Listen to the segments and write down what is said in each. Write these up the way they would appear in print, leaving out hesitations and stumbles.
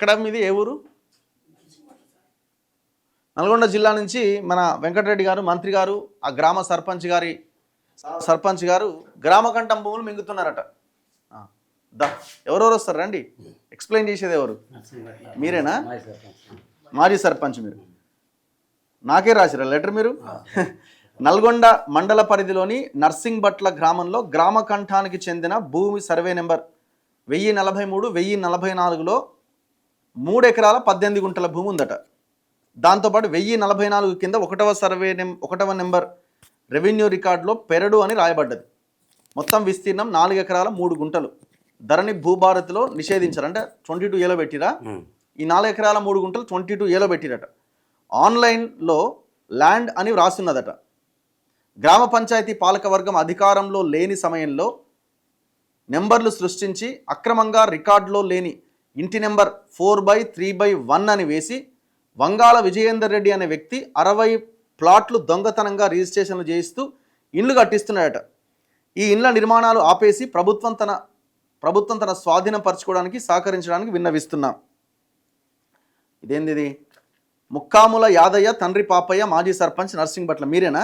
ఎక్కడ మీది ఏ ఊరు? నల్గొండ జిల్లా నుంచి మన వెంకటరెడ్డి గారు మంత్రి గారు ఆ గ్రామ సర్పంచ్ గారు గ్రామ కంఠం భూములు మింగుతున్నారట. ఎవరెవరు వస్తారు రండి, ఎక్స్ప్లెయిన్ చేసేది ఎవరు? మీరేనా? మాజీ సర్పంచ్ మీరు. నాకే రాసిరా లెటర్ మీరు? నల్గొండ మండల పరిధిలోని నర్సింగ్బట్ల గ్రామంలో గ్రామ కంఠానికి చెందిన భూమి సర్వే నెంబర్ 1043, 1044లో 3 ఎకరాల 18 గుంటల భూమి ఉందట. దాంతోపాటు 1044 కింద 1వ నెంబర్ రెవెన్యూ రికార్డులో పెరడు అని రాయబడ్డది. మొత్తం విస్తీర్ణం 4 ఎకరాల 3 గుంటలు. ధరణి భూభారతిలో నిషేధించారు, అంటే 22Aలో పెట్టిరా. ఈ 4 ఎకరాల 3 గుంటలు 22Aలో పెట్టిరట. ఆన్లైన్లో ల్యాండ్ అని వ్రాస్తున్నదట. గ్రామ పంచాయతీ పాలకవర్గం అధికారంలో లేని సమయంలో నెంబర్లు సృష్టించి అక్రమంగా రికార్డులో లేని ఇంటి నెంబర్ 4/3/1 అని వేసి వంగాల విజయేందర్ రెడ్డి అనే వ్యక్తి 60 ప్లాట్లు దొంగతనంగా రిజిస్ట్రేషన్లు చేయిస్తూ ఇండ్లు కట్టిస్తున్నాడట. ఈ ఇండ్ల నిర్మాణాలు ఆపేసి ప్రభుత్వం తన స్వాధీనపరచుకోవడానికి సహకరించడానికి విన్నవిస్తున్నాం. ఇదేంది? ముక్కాముల యాదయ్య తండ్రి పాపయ్య, మాజీ సర్పంచ్, నర్సింగ్బట్ల. మీరేనా?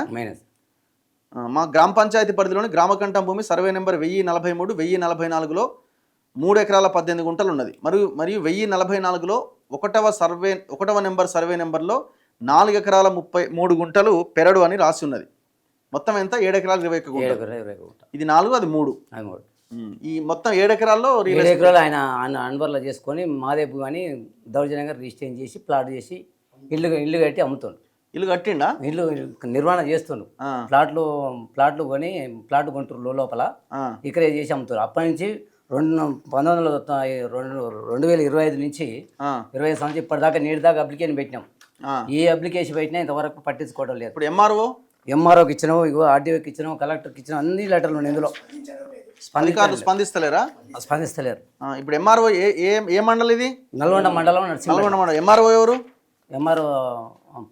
మా గ్రామ పంచాయతీ పరిధిలోని గ్రామకంఠం భూమి సర్వే నెంబర్ 1043, 1044లో 3 ఎకరాల 18 గుంటలు ఉన్నది. మరియు 1044లో 1వ నెంబర్ సర్వే నెంబర్లో 4 ఎకరాల 33 గుంటలు పెరడు అని రాసి ఉన్నది. మొత్తం ఎంత? 7 ఎకరాల 21 గుంటలు. ఇది 4, అది 3. ఈ మొత్తం 7 ఎకరాల్లో 7 ఎకరాలు ఆయన అన్వర్లో చేసుకొని మాదేపు అని దౌర్జన్యంగా రిజిస్ట్రేషన్ చేసి ప్లాట్ చేసి ఇల్లు కట్టి అమ్ముతుండు. ఇల్లు కట్టిండా? ఇల్లు నిర్మాణం చేస్తుండు. ప్లాట్లు కొని ప్లాట్ కొంటారు లోపల ఇక్కడే చేసి అమ్ముతారు. అప్పటి నుంచి 2025 నుంచి 25 సంవత్సరం ఇప్పటిదాకా నేటి దాకా అప్లికేషన్ పెట్టినాం. ఏ అప్లికేషన్ పెట్టినా ఇంతవరకు పట్టించుకోవడం లేదు. ఇప్పుడు ఎంఆర్ఓకి ఇచ్చినాము, ఇగో ఆర్డీఓకి ఇచ్చినాము, కలెక్టర్కి ఇచ్చినాము, అన్ని లెటర్లు ఉన్నాయి. ఇందులో స్పందిస్తలేరా? స్పందిస్తలేరు. ఇప్పుడు ఎంఆర్ఓ ఏ మండలం ఇది? నల్గొండ మండలం. నల్గొండ మండలం. ఎంఆర్ఓ ఎవరు? MRO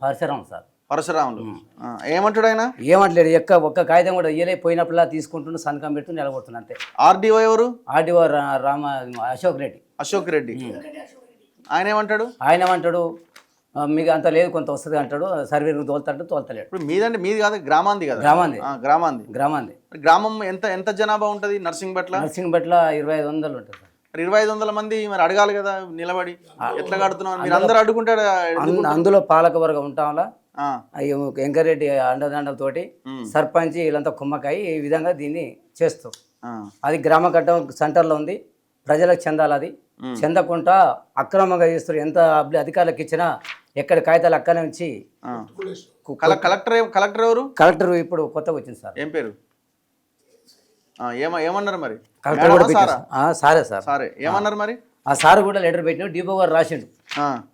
Parashuram sir. పరశురాములు. ఏమంటాడు ఆయన? ఏమంటలేడు. ఒక్క కాగితం కూడా ఇయ్యలే. పోయినప్పుడులా తీసుకుంటుండు, సంతకం పెడుతూ నిలబడుతున్నా అంతే. ఆర్డీఓ ఎవరు? ఆర్డీఓ అశోక్ రెడ్డి. ఆయన ఏమంటాడు? మీకు అంత లేదు, కొంత వస్తుంది అంటాడు. సర్వే తోలుతలేడు. ఇప్పుడు మీది కాదు, గ్రామాంది కదా? గ్రామాంది. గ్రామం ఎంత జనాభా ఉంటుంది? నర్సింగ్బట్ల 2500 ఉంటుంది. 2500 మంది మరి అడగాలి కదా నిలబడి, ఎట్లా కడుతున్నాం? మీరు అందరూ అడుగుంటాడు. అందులో పాలకవర్గం ఉంటాంలా వెంకరెడ్డి అండదండలతోటి సర్పంచ్ వీళ్ళంతా కుమ్మకాయి ఈ విధంగా దీన్ని చేస్తూ అది గ్రామ కట్టం సెంటర్లో ఉంది. ప్రజలకు చెందాలి. అది చెందకుండా అక్రమంగా చేస్తారు. ఎంత అధికారులకు ఇచ్చినా ఎక్కడ కాగితాలు అక్కడే నుంచి. కలెక్టర్ ఎవరు? కలెక్టర్ ఇప్పుడు కొత్తగా వచ్చింది సార్. ఏం పేరు? ఏమన్నారు మరి? సారే ఏమన్నారు మరి? ఆ సార్ కూడా లెటర్ పెట్టిన డిపో గారు రాసిండు.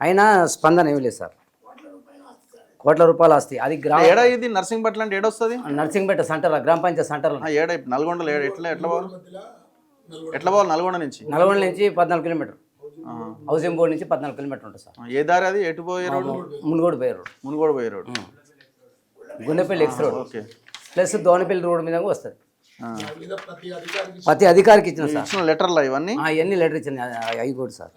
అయినా స్పందన ఏమి లేదు సార్. కోట్ల రూపాయలు ఆస్తి. అది ఇది నర్సింగ్బట్ల అంటే ఏడొస్తుంది? నర్సింగ్బట్ట సెంటర్, గ్రామ పంచాయతీ సెంటర్. నల్గొండలో ఎట్లా పోవాలి? నల్గొండ నుంచి 14 కిలోమీటర్. హౌసింగ్ బోర్డు నుంచి 14 కిలోమీటర్ ఉంటుంది సార్. ఏ దారి అది? ఎటు పోయే రోడ్డు? మునుగోడు పోయే road. Gundepalli X road plus Donapalli road మీద వస్తుంది. ప్రతి అధికారికి ఇచ్చిన సార్ లెటర్లు ఇవన్నీ లెటర్ ఇచ్చిన అవి కూడా సార్.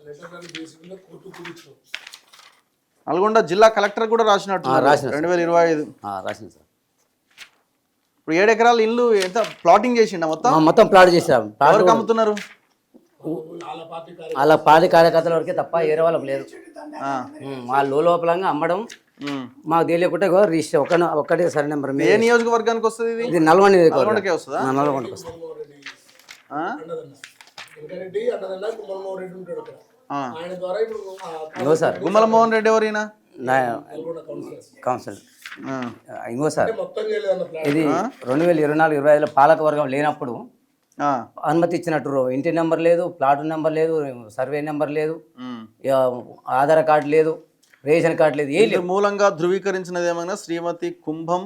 నల్గొండ జిల్లా కలెక్టర్ కూడా రాసినట్టు 2025 రాసింది సార్. ఇప్పుడు 7 ఎకరాల ఇల్లు ఎంత ప్లాటింగ్ చేసిండ? మొత్తం ప్లాట్ చేసారు. ఎవరికి అమ్ముతున్నారు? అలా పార్టీ కార్యకర్తల వరకే తప్ప వేరే వాళ్ళకి లేదు. వాళ్ళు లోపలంగా అమ్మడం మాకు తెలియకుండా రిజిస్టర్ ఒక్కటే సరే నెంబర్. ఏ నియోజకవర్గానికి వస్తుంది ఇది? నల్గొండకే వస్తుందా? నల్గొండకి వస్తుంది. సార్ గుమ్మల మోహన్ రెడ్డి ఎవరైనా కౌన్సిల్. ఇంకో సార్ ఇది 2024-25లో పాలకవర్గం లేనప్పుడు అనుమతి ఇచ్చినట్టు ఇంటి నెంబర్ లేదు, ప్లాట్ నెంబర్ లేదు, సర్వే నెంబర్ లేదు, ఆధార్ కార్డు లేదు, రేషన్ కార్డు లేదు. ఏ మూలంగా ధృవీకరించినది ఏమైనా శ్రీమతి కుంభం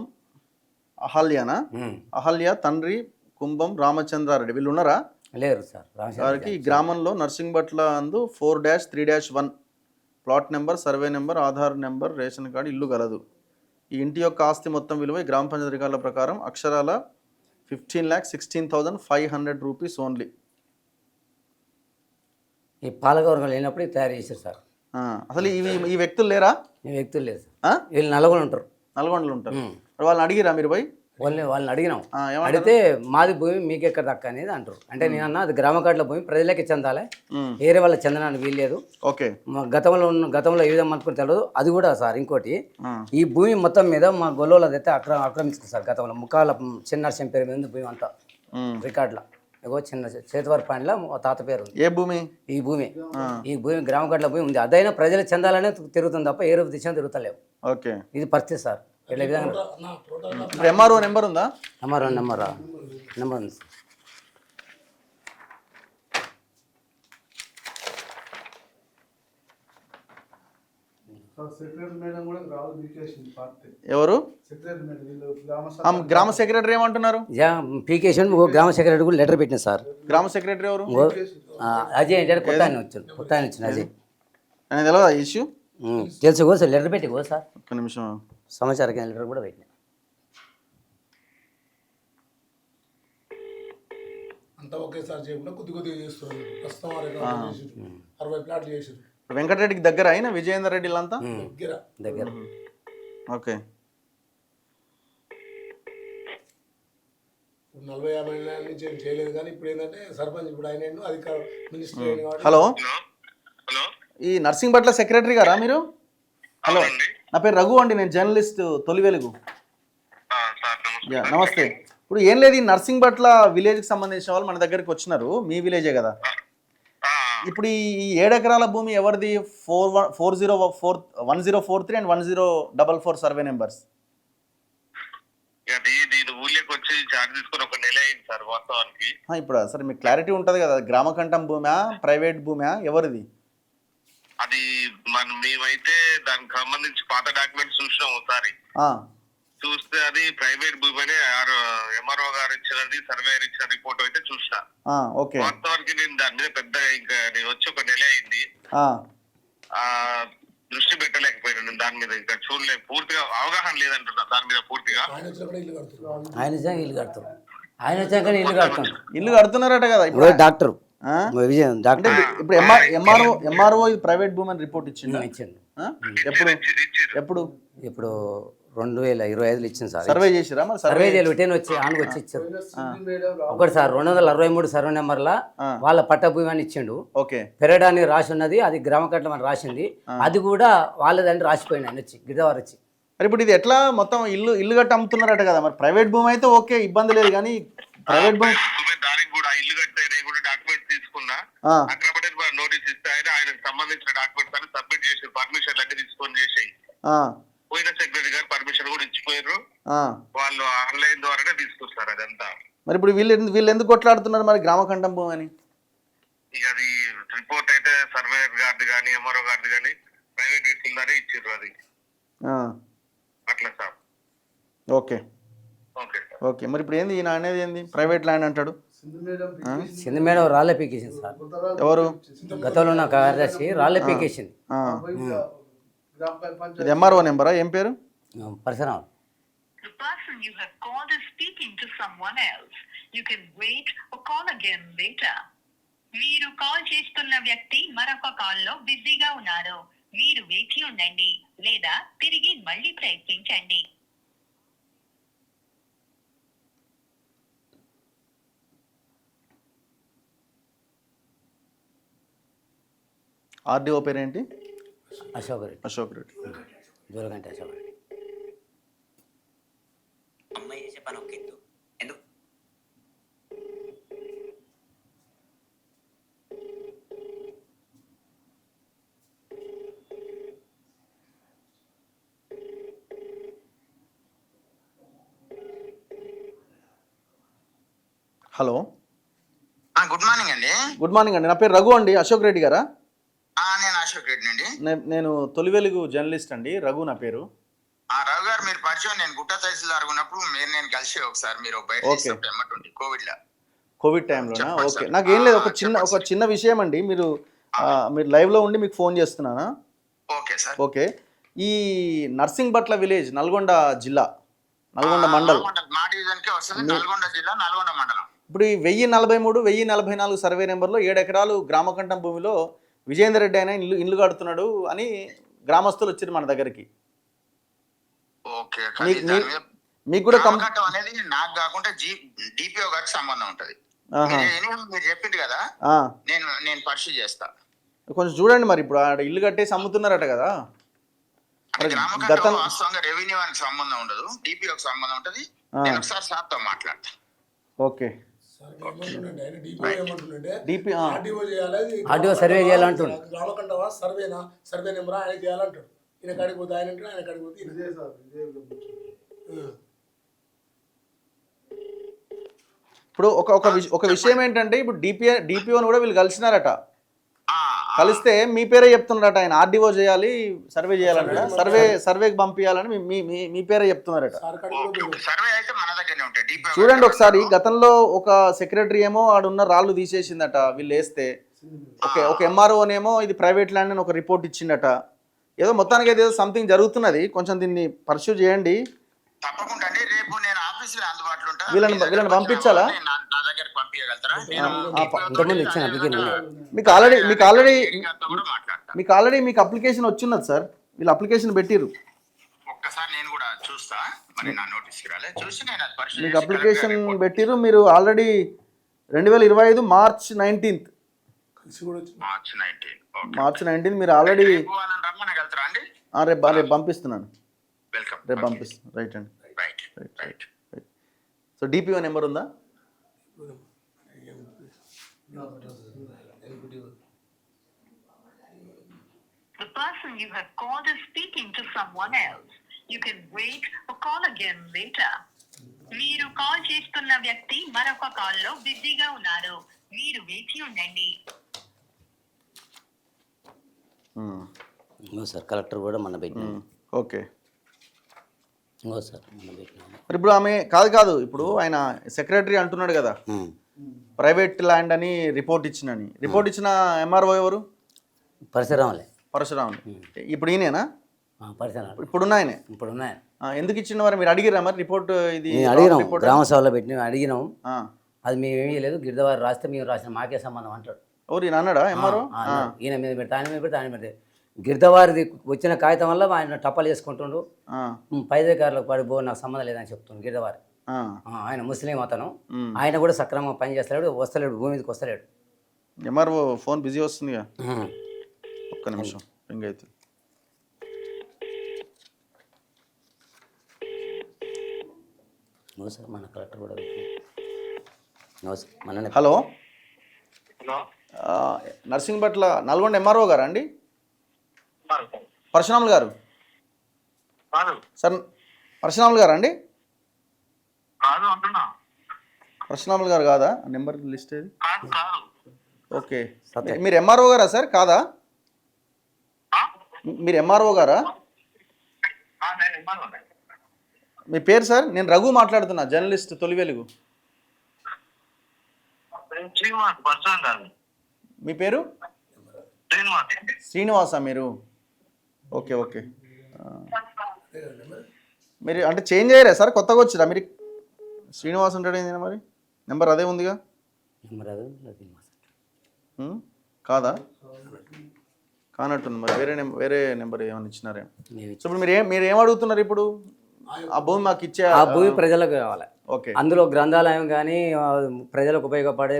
అహల్య తండ్రి కుంభం రామచంద్రారెడ్డి వీళ్ళు ఉన్నారా? లేరు సార్. వారికి ఈ గ్రామంలో నర్సింగ్బట్ల అందు 4-3-1 plot number, survey number, Aadhaar number, ration card, ఇల్లు గలదు. ఈ ఇంటి యొక్క ఆస్తి మొత్తం విలువ గ్రామ పంచాయతీ రికార్డుల ప్రకారం అక్షరాల 15,16,500 రూపీస్ ఓన్లీ. ఈ పాలకవర్గం లేనప్పుడు ఇది తయారు చేశారు సార్. అసలు ఈ వ్యక్తులు లేరా? ఈ వ్యక్తులు లేదు సార్. వీళ్ళు నల్గొండ ఉంటారు. నల్గొండలో ఉంటారు. మరి వాళ్ళని అడిగిరా మీరు పోయి? వాళ్ళని అడిగినాం. అడిగితే మాది భూమి మీకు ఎక్కడ దక్క అనేది అంటారు. అంటే నేను అన్న అది గ్రామ కార్డుల భూమి ప్రజలకి చెందాలి, వేరే వాళ్ళకి చెందడానికి వీల్లేదు. ఓకే. గతంలో ఏ విధంగా అనుకుని తెలియదు. అది కూడా సార్ ఇంకోటి, ఈ భూమి మొత్తం మీద మా గొల్లలదైతే ఆక్రమించుకుంది సార్. గతంలో ముఖాల చిన్న పేరు మీద భూమి అంతా రికార్డులో ఏగో చిన్న చేతివారి పాండ్ల తాత పేరు ఉంది. ఏ భూమి? ఈ భూమి గ్రామ కార్డుల భూమి ఉంది. అదైనా ప్రజలకు చెందాలనే తిరుగుతుంది తప్ప ఏ రూపు దిశ తిరుగుతలేవు. ఓకే. ఇది పరిస్థితి సార్. ఇట్లా విధంగా ఎంఆర్ఓ నెంబర్ ఉందా? నెంబర్ ఉంది. ఎవరు? గ్రామ సెక్రటరీ ఏమంటున్నారు? పీకేషన్ గ్రామ సెక్రటరీ కూడా లెటర్ పెట్టిన సార్. గ్రామ సెక్రటరీ ఎవరు? అజయ్ అంటే కొత్త ఆయన వచ్చిన అజయ్. ఆయన తెలియదా ఇష్యూ? తెలుసు కో సార్. లెటర్ పెట్టి కో సార్. ఒక్క నిమిషం. సమాచార లెటర్ కూడా పెట్టిన. అంతా ఒకేసారి చేయకుండా కొద్దిగా చేస్తున్నారు. ప్రస్తుతం 60 ప్లాట్లు చేసారు. వెంకటరెడ్డికి దగ్గర అయినా విజయేందర్ రెడ్డి అంతా దగ్గర. ఓకే. 40-50 ఏళ్ళ నుంచి ఏం చేయలేదు. కానీ ఇప్పుడు ఏంటంటే సర్పంచ్ ఇప్పుడు ఆయన అధికార మినిస్టర్ అయింది కాబట్టి. హలో, ఈ నర్సింగ్ బట్ల సెక్రటరీ గారా మీరు? హలో, నా పేరు రఘు అండి, నేను జర్నలిస్ట్ తొలి వెలుగు. నమస్తే. ఇప్పుడు ఏం లేదు, ఈ నర్సింగ్ బట్ల విలేజ్కి సంబంధించిన వాళ్ళు మన దగ్గరికి వచ్చినారు. మీ విలేజే కదా. ఇప్పుడు ఈ 7 ఎకరాల భూమి ఎవరిది? 1043 అండ్ 1044 సర్వే నెంబర్స్. ఇప్పుడు సరే మీకు క్లారిటీ ఉంటుంది కదా, గ్రామ కంఠం భూమా ప్రైవేట్ భూమా ఎవరిది? అది మేమైతే దానికి సంబంధించి పాత డాక్యుమెంట్స్ చూసినాం ఒకసారి. చూస్తే అది ప్రైవేట్ భూమి ఎంఆర్ఓ గారు ఇచ్చినది, సర్వేయర్ ఇచ్చిన రిపోర్ట్ అయితే చూసిన. వాస్తవానికి నేను దాని మీద పెద్ద ఇంకా నేను వచ్చి ఒక నెల అయింది, దృష్టి పెట్టలేకపోయినా. నేను దాని మీద ఇంకా చూడలేదు, పూర్తిగా అవగాహన లేదంటున్నా దాని మీద పూర్తిగా. ఇల్లు కడుతున్నారట కదా ఇప్పుడు డాక్టర్ విజయ్. డాక్టర్ ఇప్పుడు ఎంఆర్ఓ ప్రైవేట్ భూమి అని రిపోర్ట్ ఇచ్చిండు. ఎప్పుడు? ఇప్పుడు 2025 ఇచ్చింది సార్. సర్వే చేసిరా? సర్వే చేయలు వచ్చి ఆనుకు వచ్చి ఇచ్చారు. ఒకటి సార్ 263 సర్వే నెంబర్ల వాళ్ళ పట్ట భూమి అని ఇచ్చిండు. పెరడాన్ని రాసి ఉన్నది, అది గ్రామ కట్టం అని రాసింది. అది కూడా వాళ్ళదని రాసిపోయింది ఆయన వచ్చి గిరివారు వచ్చి. మరి ఇప్పుడు ఇది ఎట్లా మొత్తం ఇల్లు కట్టి అమ్ముతున్నారట కదా? మరి ప్రైవేట్ భూమి అయితే ఓకే, ఇబ్బంది లేదు. కానీ ప్రైవేట్ భూమి దానికి కూడా ఇల్లు కట్టే కూడా డాక్యుమెంట్స్ తీసుకున్నా, నోటీస్ ఇస్తే ఆయనకు సంబంధించిన డాక్యుమెంట్స్ అన్ని సబ్మిట్ చేసి పర్మిషన్లు అన్ని తీసుకొని చేసేయి. పోయిన సెక్రటరీ గారు పర్మిషన్ కూడా ఇచ్చిపోయారు. వాళ్ళు ఆన్లైన్ ద్వారానే తీసుకొస్తారు అదంతా. మరి ఇప్పుడు వీళ్ళు ఎందుకు కొట్లాడుతున్నారు మరి గ్రామ కంఠం భూమి అని? ఇక అది రిపోర్ట్ అయితే సర్వేయర్ గారిది కానీ ఎంఆర్ఓ గారిది కానీ ప్రైవేట్ ఇస్తుందని ఇచ్చారు. అది అట్లా సార్. ఓకే. మరి ఇప్పుడు ఏంది ఈయన అనేది? ఏంది ప్రైవేట్ ల్యాండ్ అంటాడు? సింధు మేడం రాళ్ళ పీకేసింది సార్. ఎవరు? గతంలో ఉన్న కార్యదర్శి రాళ్ళ పీకేసింది. ఎంఆర్ఓ నెంబరా? ఏం పేరు? Parashuram. The person you have called is speaking to someone else. You can wait or call again later. మీరు కాల్ చేస్తున్న వ్యక్తి మరొక కాల్లో బిజీగా ఉన్నారు. మీరు వేచి ఉండండి లేదా తిరిగి మళ్ళీ ప్రయత్నించండి. ఆర్డీఓ పేరేంటి? అశోక్ రెడ్డి. జోలగంటి అశోక్ రెడ్డి. అమ్మాయి చేసే పని ఒక ఎత్తు. ఎందుకు? హలో, గుడ్ మార్నింగ్ అండి. గుడ్ మార్నింగ్ అండి. నా పేరు రఘు అండి. అశోక్ రెడ్డి గారా? నేను అశోక్ రెడ్డి అండి. నేను తొలి వెలుగు జర్నలిస్ట్ అండి. రఘు నా పేరు. రఘు గారు మీరు పరిచయం. నేను గుట్ట తహసీల్దార్ ఉన్నప్పుడు నేను కలిసి ఒకసారి మీరు కోవిడ్ టైంలోనా? ఓకే. నాకేం లేదు, ఒక చిన్న విషయం అండి. మీరు లైవ్ లో ఉండి మీకు ఫోన్ చేస్తున్నానా? Okay sir. ఓకే. ఈ నర్సింగ్ బట్ల విలేజ్ నల్గొండ జిల్లా, నల్గొండ మండలం, మా డివిజన్ కే వస్తుంది. నల్గొండ జిల్లా, నల్గొండ మండలం. ఇప్పుడు ఈ 1043, 1044 సర్వే నెంబర్లో 7 ఎకరాలు గ్రామకంఠం భూమిలో విజయేందర్ రెడ్డి అయినా ఇల్లు కడుతున్నాడు అని గ్రామస్తులు వచ్చారు మన దగ్గరికి. ఓకే మీకు కూడా గ్రామకట్టం అనేది నాకు కాకుండా డిపిఓ గారికి సంబంధం ఉంటది. మీరు చెప్పింది కదా, నేను పర్సూ చేస్తా. కొంచెం చూడండి మరి, ఇప్పుడు ఆడ ఇల్లు కట్టేసి అమ్ముతున్నారట కదా. గ్రామకట్టం వాస్తవంగా రెవెన్యూ వారికి సంబంధం ఉండదు, డిపిఓకి సంబంధం ఉంటది. నేను ఒకసారి సార్తో మాట్లాడతా. ఓకే, ఆర్డీఓ సర్వే చేయాలంటున్నాడు. గ్రామకంఠవా సర్వే నెంబర్ ఆయన చేయాలంటాడు. ఈయన కాడికి పోతే ఆయన అంటాడు, ఆయన కాడికి పోతే ఇప్పుడు ఒక విషయం ఏంటంటే, ఇప్పుడు డిపిఓని కూడా వీళ్ళు కలిసినారట. కలిస్తే మీ పేరే చెప్తున్నారట, ఆయన ఆర్డీఓ చేయాలి, సర్వే చేయాలంట, సర్వేకి పంపించాలని మీ పేరే చెప్తున్నారట. చూడండి ఒకసారి, గతంలో ఒక సెక్రటరీ ఏమో ఆడున్న రాళ్ళు తీసేసిందట వీళ్ళు వేస్తే, ఒక ఎంఆర్ఓనేమో ఇది ప్రైవేట్ ల్యాండ్ అని ఒక రిపోర్ట్ ఇచ్చిందట. ఏదో మొత్తానికి అయితే ఏదో సంథింగ్ జరుగుతున్నది, కొంచెం దీన్ని పర్సూ చేయండి. తప్పకుండా అండి, రేపు నేను ఆఫీసులో అందుబాటులో ఉంటా. వీళ్ళని పంపించాలా? నా దగ్గరికి పంపించగలుగుతారా? మీకు ఆల్రెడీ మీకు అప్లికేషన్ వచ్చిన్నది సార్, వీళ్ళు అప్లికేషన్ పెట్టిర్రు. ఒక్కసారి నేను కూడా చూస్తా, మరి నా నోటీస్కి రాలే, చూసి నేను అది పరిశీలించి మీకు అప్లికేషన్ పెట్టిర్రు. మీరు ఆల్రెడీ 2025 మార్చ్ 19 మార్చ్ 19 మీరు ఆల్రెడీ రమ్మనగలుగుతారా అండి? రేపు పంపిస్తున్నాను, వెల్కమ్. రేపు పంపిస్తాను. రైట్ అండి. రైట్. సో డిపిఓ నెంబర్ ఉందా? The person you have called is speaking to someone else. You can wait or call again later. మీరు కాల్ చేస్తున్న వ్యక్తి మరొక కాల్లో బిజీగా ఉన్నారు. మీరు వేచి ఉండండి. సార్ కలెక్టర్ కూడా మన పెట్టినాం. ఓకే సార్ మన పెట్టినాం. మరి ఇప్పుడు ఆమె కాదు, ఇప్పుడు ఆయన సెక్రటరీ అంటున్నాడు కదా ప్రైవేట్ ల్యాండ్ అని రిపోర్ట్ ఇచ్చిన ఎంఆర్ఓ ఎవరు? పరశురాములే. ఇప్పుడు ఈయనేనా? ఇప్పుడున్న ఆయనే. ఎందుకు ఇచ్చిన మరి మీరు అడిగిరా మరి రిపోర్ట్? ఇది అడిగినాం, గ్రామ సభలో పెట్టిన అడిగినాం. అది మేమేమీ లేదు, గిరిదవారు రాస్తే మేము రాసిన మాకే సంబంధం అంటాడు. ఎవరు ఈయన అన్నాడా ఎంఆర్ఓ? ఈయన మీద పెడితే ఆయన మీద పెడితే ఆయన పెడితే గిరిదవారిది వచ్చిన కాగితం వల్ల ఆయన టపాలు చేసుకుంటుండు. పైదకారులకు పడిపో నాకు సంబంధం లేదని చెప్తుండు గిరిదవారి. ఆయన ముస్లిం అతను, ఆయన కూడా సక్రమంగా పని చేస్తలేడు, వస్తలేడు, భూమి మీదకి వస్తలేడు. ఎంఆర్ఓ ఫోన్ బిజీ వస్తుందిగా, ఒక్క నిమిషం రింగ్ అయితే. సార్ మన కలెక్టర్ కూడా హలో, నర్సింగ్పట్ల నల్గొండ ఎంఆర్ఓ గారా అండి? పరశురాములు గారు సార్, పరశురాములు గారా అండి? పరశురాములు గారు కాదా? నెంబర్ లిస్ట్ ఏది? ఓకే, మీరు ఎంఆర్ఓ గారా సార్? కాదా, మీరు ఎంఆర్ఓ గారా? మీ పేరు సార్? నేను రఘు మాట్లాడుతున్నా, జర్నలిస్ట్ తొలి వెలుగు. మీ పేరు? శ్రీనివాస మీరు? ఓకే మీరు అంటే చేంజ్ అయ్యారా సార్? కొత్తగా వచ్చిరా మీరు? శ్రీనివాస్ ఉంటాడు ఏంది మరి? నెంబర్ అదే ఉందిగా. కాదా? కానట్టుంది మరి, వేరే నెంబర్ ఏమైనా ఇచ్చినారేమో. సో ఇప్పుడు మీరు ఏం అడుగుతున్నారు ఇప్పుడు? ఆ భూమి మాకు ఇచ్చే, ఆ భూమి ప్రజలకు కావాలి. ఓకే, అందులో గ్రంథాలయం కానీ ప్రజలకు ఉపయోగపడే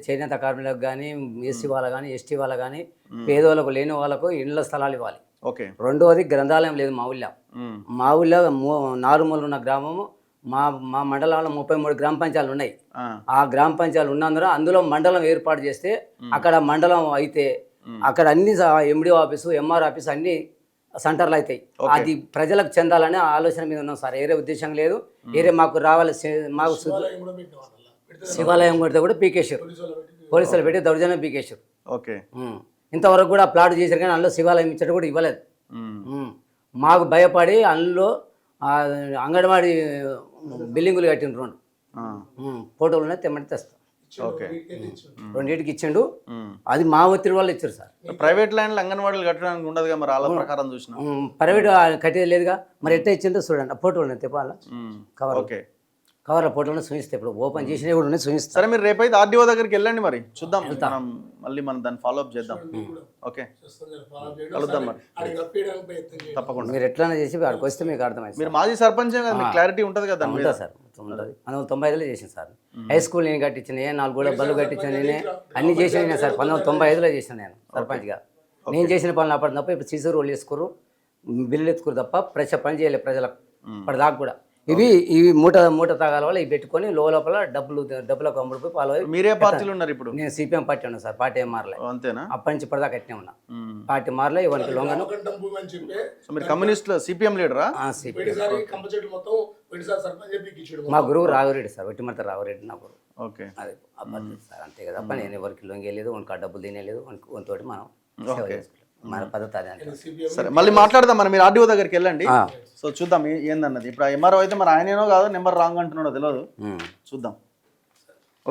చేనేత కార్మికులకు కానీ, ఎస్సీ వాళ్ళ కానీ, ఎస్టీ వాళ్ళ కానీ, పేదవాళ్ళకు లేని వాళ్ళకు ఇండ్ల స్థలాలు ఇవ్వాలి. ఓకే. రెండవది గ్రంథాలయం లేదు మా ఊళ్ళో నారుమూల ఉన్న గ్రామము, మా మండలంలో 33 గ్రామ పంచాయతీలు ఉన్నాయి. ఆ గ్రామ పంచాయతీలు ఉన్నందున అందులో మండలం ఏర్పాటు చేస్తే అక్కడ మండలం అయితే అక్కడ అన్ని ఎండిఓ ఆఫీసు, ఎంఆర్ ఆఫీసు అన్ని సెంటర్లు అవుతాయి. అది ప్రజలకు చెందాలనే ఆలోచన మీద ఉన్నాం సార్, వేరే ఉద్దేశం లేదు. వేరే మాకు రావాలి, మాకు శివాలయం కొడితే కూడా పీకేశారు, పోలీసులు పెట్టి దౌర్జన్యం పీకేశారు. ఓకే, ఇంతవరకు కూడా ప్లాట్ చేశారు కానీ అందులో శివాలయం ఇచ్చట కూడా ఇవ్వలేదు. మాకు భయపడి అందులో అంగన్వాడీ బిల్డింగులు కట్టిండ్రు, 2 ఫోటోలు ఉన్నాయి, తెమ్మని తెస్తాం. ఓకే, 2 ఇచ్చిండు, అది మా ఒత్తిడి వల్ల ఇచ్చారు సార్. ప్రైవేట్ ల్యాండ్లు అంగన్వాడీలు కట్టడానికి ఉండదుగా మరి, అలా ప్రకారం చూసిన ప్రైవేట్ కట్టేది లేదుగా మరి, ఎట్లా ఇచ్చిందో చూడండి, ఫోటోలు తెప్పాల కవర్. ఓకే, కవర్ల ఫోటోలను చూపిస్తే ఇప్పుడు ఓపెన్ చేసినవి కూడా ఉన్నాయి, చూపిస్తారు. సరే మీరు రేపైతే ఆర్డీఓ దగ్గరికి వెళ్ళండి మరి చూద్దాం, మనం మళ్ళీ మనం దాన్ని ఫాలో అప్ చేద్దాం. ఓకే కలుద్దాం మరి తప్పకుండా. మీరు ఎట్లైనా చేసి అక్కడికి వస్తే మీకు అర్థమైంది. మీరు మాజీ సర్పంచ్ కదా, మీకు క్లారిటీ ఉంటుంది కదా దాని మీద. ఉంటుంది సార్, ఉంటుంది. 1995లో చేసింది సార్. హై స్కూల్ నేను కట్టించిన, 4 గోడ బళ్ళు కట్టించిన నేనే, అన్ని చేసిన నేను సార్. 1995లో చేసిన నేను సర్పంచ్గా. నేను చేసిన పనులు అప్పటి తప్ప ఇప్పుడు సీసీ రోడ్లు వేసుకోరు, బిల్లులు ఎత్తుకోరు తప్ప పని చేయలేదు ప్రజలకు ఇప్పటిదాకా కూడా. ఇవి మూట తాగాల వల్ల ఇవి పెట్టుకొని లోపల డబ్బులకు అమ్ముడిపోయి పాలు. మీరే పార్టీలు ఉన్నారు ఇప్పుడు? నేను సిపిఎం పార్టీ ఉన్నా సార్, పార్టీ ఏం మారలే. అంతేనా? అప్పటి నుంచి ఇప్పటిదాకా కట్టినే ఉన్నా, పార్టీ మారలే. ఇవన్నీ లొంగను. మీరు కమ్యూనిస్ట్ సిపిఎం లీడరా? మా గురువు రాఘవరెడ్డి సార్, వెట్టిమర్త రాఘవరెడ్డి నా గురువు. ఓకే అదే అబద్ధం సార్, అంతే కదా. తప్ప నేను ఎవరికి లొంగేయలేదు, మనకు డబ్బులు తినేలేదు, మనతోటి మనం సేవ చేసుకుంటాం. మన పద్ధతి అదే అంటే. సరే మళ్ళీ మాట్లాడదాం మరి. మీరు ఆర్డీఓ దగ్గరికి వెళ్ళండి, సో చూద్దాం ఏందన్నది. ఇప్పుడు ఎంఆర్ఓ అయితే మరి ఆయనేనో కాదు నెంబర్ రాంగ్ అంటున్నాడో తెలియదు, చూద్దాం.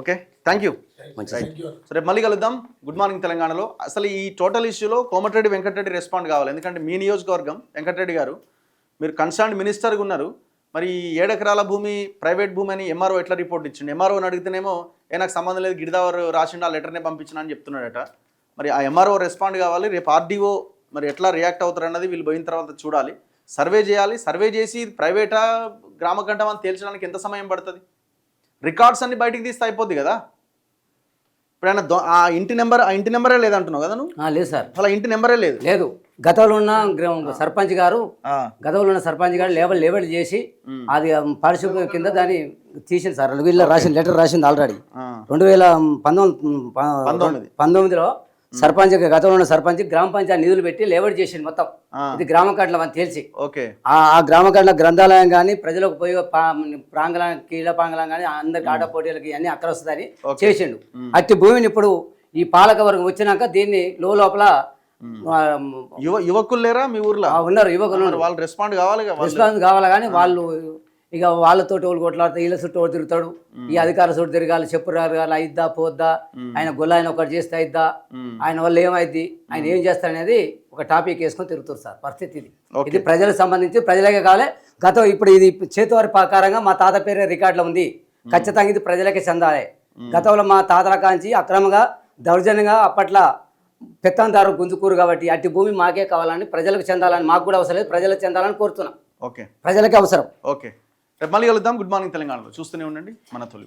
Okay thank you. సరే మళ్ళీ కలుద్దాం. గుడ్ మార్నింగ్ తెలంగాణలో. అసలు ఈ టోటల్ ఇష్యూలో కోమటిరెడ్డి వెంకటరెడ్డి రెస్పాండ్ కావాలి, ఎందుకంటే మీ నియోజకవర్గం వెంకటరెడ్డి గారు, మీరు కన్సర్న్డ్ మినిస్టర్గా ఉన్నారు. మరి 7 ఎకరాల భూమి ప్రైవేట్ భూమి అని ఎంఆర్ఓ ఎట్లా రిపోర్ట్ ఇచ్చిండు? ఎంఆర్ఓని అడిగితేనేమో నాకు సంబంధం లేదు, గిరిదావర్ రాసిండు, ఆ లెటర్నే పంపించిన అని చెప్తున్నాడట. మరి ఆ ఎంఆర్ఓ రెస్పాండ్ కావాలి. రేపు ఆర్డీఓ మరి ఎట్లా రియాక్ట్ అవుతారు అన్నది వీళ్ళు పోయిన తర్వాత చూడాలి. సర్వే చేయాలి, సర్వే చేసి ప్రైవేటా గ్రామ గంటం అని తేల్చడానికి ఎంత సమయం పడుతుంది? రికార్డ్స్ అన్ని బయటికి తీస్తే అయిపోద్ది కదా. ఇప్పుడు ఆయన ఆ ఇంటి నెంబరే లేదంటున్నావు కదా నువ్వు? లేదు సార్, అలా ఇంటి నెంబరే లేదు. గతంలో ఉన్న సర్పంచ్ గారు లేబల్ చేసి అది పారిశుభ్ర కింద దాన్ని తీసింది సార్. వీళ్ళు లెటర్ రాసింది ఆల్రెడీ 2019లో. గతంలో ఉన్న సర్పంచ్ గ్రామ పంచాయతీ నిధులు పెట్టి లేబర్ చేసింది మొత్తం. ఇది గ్రామ కార్డులు అని తెలిసి ఆ గ్రామ కార్డుల గ్రంథాలయం కానీ ప్రజలకు పోయి ప్రాంగణం కీళ్ళ ప్రాంగణం కానీ అందరికి ఆట పోటీలకి అన్ని అక్కడ వస్తుందని చేసిండు. అట్టి భూమిని ఇప్పుడు ఈ పాలక వర్గం వచ్చినాక దీన్ని లోపల యువకులు లేరా మీ ఊర్లో? ఉన్నారు యువకులు, వాళ్ళు రెస్పాండ్ కావాలి కానీ వాళ్ళు ఇక వాళ్ళతో వాళ్ళు కొట్లాడుతారు, వీళ్ళ చుట్టూ ఒకటి తిరుగుతాడు, ఈ అధికారుల చుట్టూ తిరగాలి, చెప్పు తిరగాలి, అయిద్దా పోద్దా, ఆయన గొల్ల ఆయన ఒకటి చేస్తే అయిద్దా, ఆయన వల్ల ఏమైద్ది, ఆయన ఏం చేస్తాడనేది ఒక టాపిక్ వేసుకొని తిరుగుతారు సార్. పరిస్థితి ఇది ప్రజలకు సంబంధించి ప్రజలకే కావాలి. ఇప్పుడు ఇది చేతివారి ప్రకారంగా మా తాత పేరే రికార్డులో ఉంది, ఖచ్చితంగా ఇది ప్రజలకే చెందాలి. గతంలో మా తాతల కాంచి అక్రమంగా దౌర్జన్యంగా అప్పట్లో పెత్తందారు గుంజుకూరు కాబట్టి అట్టి భూమి మాకే కావాలని, ప్రజలకు చెందాలని, మాకు కూడా అవసరం లేదు, ప్రజలకు చెందాలని కోరుతున్నాం. ఓకే, ప్రజలకే అవసరం. ఓకే రేపు మళ్ళీ కలుద్దాం. గుడ్ మార్నింగ్ తెలంగాణలో చూస్తూనే ఉండండి మన తొలి.